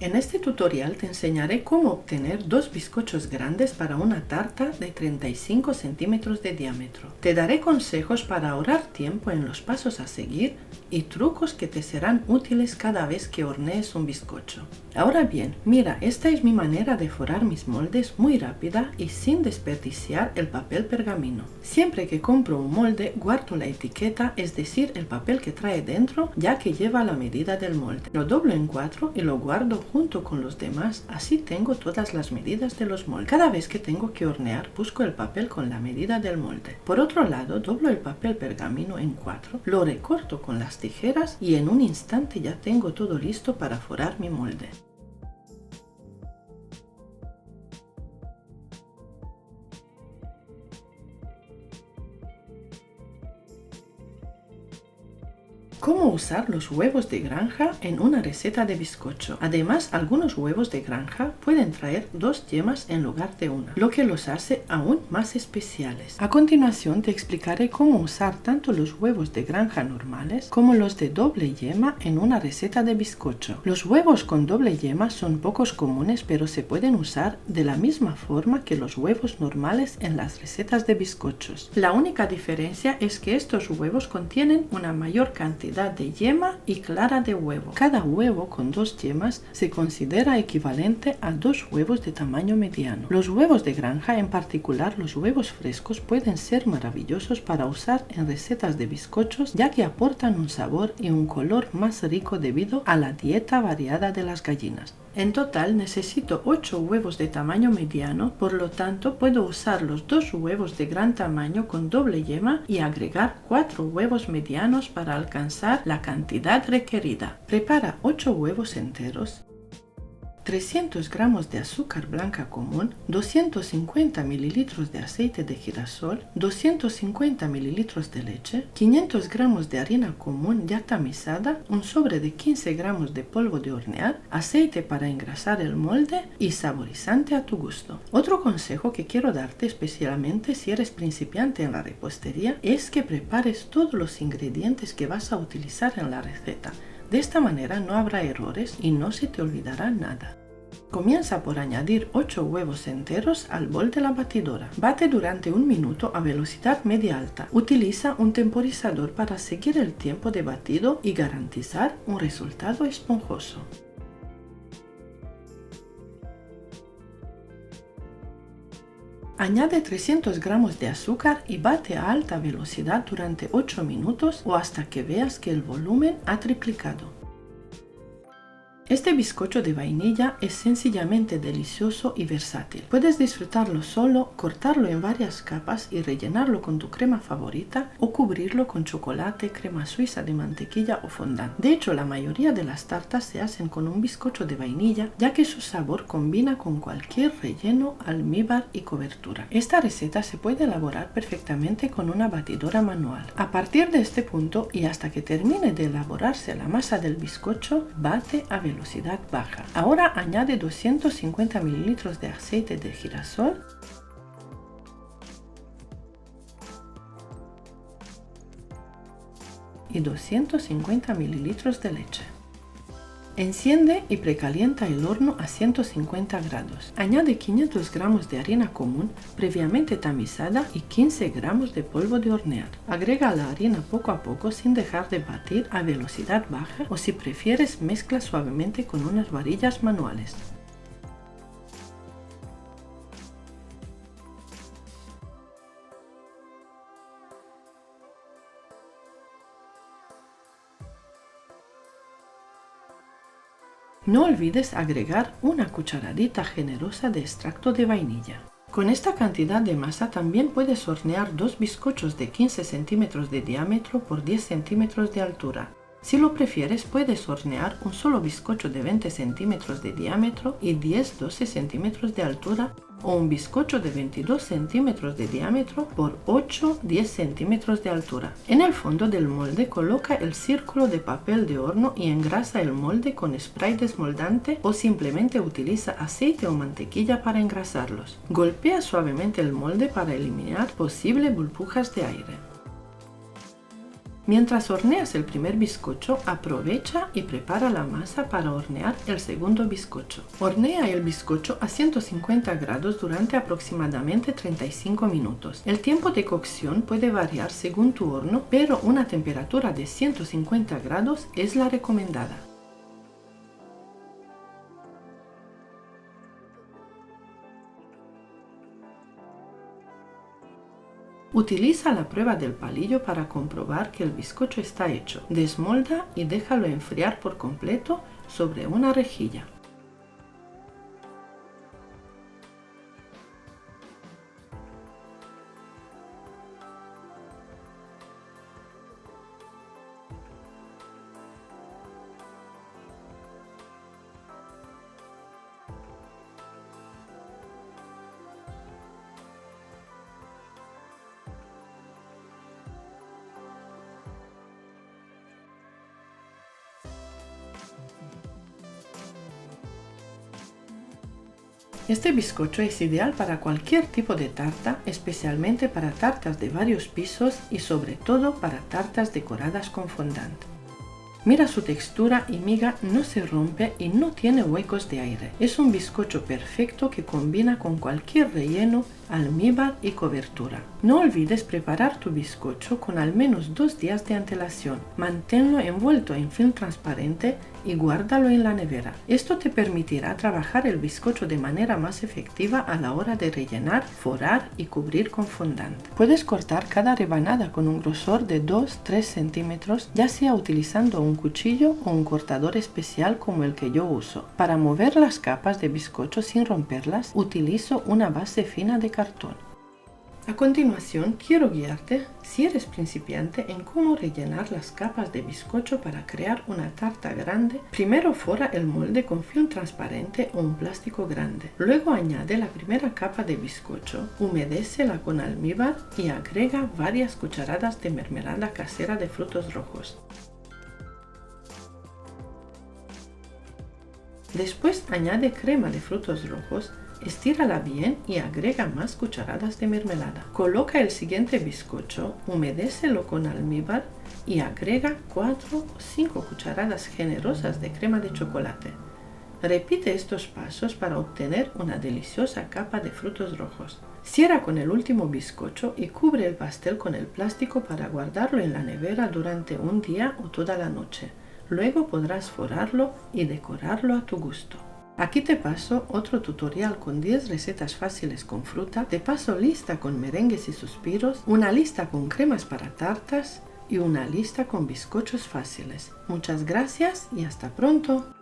En este tutorial te enseñaré cómo obtener dos bizcochos grandes para una tarta de 35 centímetros de diámetro. Te daré consejos para ahorrar tiempo en los pasos a seguir y trucos que te serán útiles cada vez que hornees un bizcocho. Ahora bien, mira, esta es mi manera de forrar mis moldes muy rápida y sin desperdiciar el papel pergamino. Siempre que compro un molde guardo la etiqueta, es decir, el papel que trae dentro, ya que lleva la medida del molde. Lo doblo en 4 y lo guardo junto con los demás, así tengo todas las medidas de los moldes. Cada vez que tengo que hornear, busco el papel con la medida del molde. Por otro lado, doblo el papel pergamino en 4, lo recorto con las tijeras y en un instante ya tengo todo listo para forrar mi molde. Cómo usar los huevos de granja en una receta de bizcocho. Además, algunos huevos de granja pueden traer 2 yemas en lugar de una, lo que los hace aún más especiales. A continuación te explicaré cómo usar tanto los huevos de granja normales como los de doble yema en una receta de bizcocho. Los huevos con doble yema son pocos comunes, pero se pueden usar de la misma forma que los huevos normales en las recetas de bizcochos. La única diferencia es que estos huevos contienen una mayor cantidad de yema y clara de huevo. Cada huevo con 2 yemas se considera equivalente a 2 huevos de tamaño mediano. Los huevos de granja, en particular los huevos frescos, pueden ser maravillosos para usar en recetas de bizcochos, ya que aportan un sabor y un color más rico debido a la dieta variada de las gallinas. En total necesito 8 huevos de tamaño mediano, por lo tanto puedo usar los 2 huevos de gran tamaño con doble yema y agregar 4 huevos medianos para alcanzar la cantidad requerida. Prepara 8 huevos enteros, 300 gramos de azúcar blanca común, 250 mililitros de aceite de girasol, 250 mililitros de leche, 500 gramos de harina común ya tamizada, un sobre de 15 gramos de polvo de hornear, aceite para engrasar el molde y saborizante a tu gusto. Otro consejo que quiero darte, especialmente si eres principiante en la repostería, es que prepares todos los ingredientes que vas a utilizar en la receta. De esta manera no habrá errores y no se te olvidará nada. Comienza por añadir 8 huevos enteros al bol de la batidora. Bate durante 1 minuto a velocidad media alta. Utiliza un temporizador para seguir el tiempo de batido y garantizar un resultado esponjoso. Añade 300 gramos de azúcar y bate a alta velocidad durante 8 minutos o hasta que veas que el volumen ha triplicado. Este bizcocho de vainilla es sencillamente delicioso y versátil. Puedes disfrutarlo solo, cortarlo en varias capas y rellenarlo con tu crema favorita o cubrirlo con chocolate, crema suiza de mantequilla o fondant. De hecho, la mayoría de las tartas se hacen con un bizcocho de vainilla, ya que su sabor combina con cualquier relleno, almíbar y cobertura. Esta receta se puede elaborar perfectamente con una batidora manual. A partir de este punto y hasta que termine de elaborarse la masa del bizcocho, bate a velocidad baja. Ahora añade 250 mililitros de aceite de girasol y 250 mililitros de leche. Enciende y precalienta el horno a 150 grados. Añade 500 gramos de harina común previamente tamizada y 15 gramos de polvo de hornear. Agrega la harina poco a poco sin dejar de batir a velocidad baja o si prefieres mezcla suavemente con unas varillas manuales. No olvides agregar una cucharadita generosa de extracto de vainilla. Con esta cantidad de masa también puedes hornear 2 bizcochos de 15 centímetros de diámetro por 10 centímetros de altura. Si lo prefieres, puedes hornear un solo bizcocho de 20 centímetros de diámetro y 10-12 centímetros de altura o un bizcocho de 22 centímetros de diámetro por 8-10 centímetros de altura. En el fondo del molde coloca el círculo de papel de horno y engrasa el molde con spray desmoldante o simplemente utiliza aceite o mantequilla para engrasarlos. Golpea suavemente el molde para eliminar posibles burbujas de aire. Mientras horneas el primer bizcocho, aprovecha y prepara la masa para hornear el segundo bizcocho. Hornea el bizcocho a 150 grados durante aproximadamente 35 minutos. El tiempo de cocción puede variar según tu horno, pero una temperatura de 150 grados es la recomendada. Utiliza la prueba del palillo para comprobar que el bizcocho está hecho. Desmolda y déjalo enfriar por completo sobre una rejilla. Este bizcocho es ideal para cualquier tipo de tarta, especialmente para tartas de varios pisos y sobre todo para tartas decoradas con fondant. Mira su textura y miga no se rompe y no tiene huecos de aire. Es un bizcocho perfecto que combina con cualquier relleno, almíbar y cobertura. No olvides preparar tu bizcocho con al menos 2 días de antelación. Manténlo envuelto en film transparente y guárdalo en la nevera. Esto te permitirá trabajar el bizcocho de manera más efectiva a la hora de rellenar, forrar y cubrir con fondant. Puedes cortar cada rebanada con un grosor de 2-3 centímetros, ya sea utilizando un cuchillo o un cortador especial como el que yo uso. Para mover las capas de bizcocho sin romperlas, utilizo una base fina de cartón. A continuación, quiero guiarte, si eres principiante, en cómo rellenar las capas de bizcocho para crear una tarta grande. Primero forra el molde con film transparente o un plástico grande. Luego añade la primera capa de bizcocho, humedécela con almíbar y agrega varias cucharadas de mermelada casera de frutos rojos. Después añade crema de frutos rojos, estírala bien y agrega más cucharadas de mermelada. Coloca el siguiente bizcocho, humedécelo con almíbar y agrega 4 o 5 cucharadas generosas de crema de chocolate. Repite estos pasos para obtener una deliciosa capa de frutos rojos. Cierra con el último bizcocho y cubre el pastel con el plástico para guardarlo en la nevera durante un día o toda la noche. Luego podrás forrarlo y decorarlo a tu gusto. Aquí te paso otro tutorial con 10 recetas fáciles con fruta, te paso lista con merengues y suspiros, una lista con cremas para tartas y una lista con bizcochos fáciles. Muchas gracias y hasta pronto.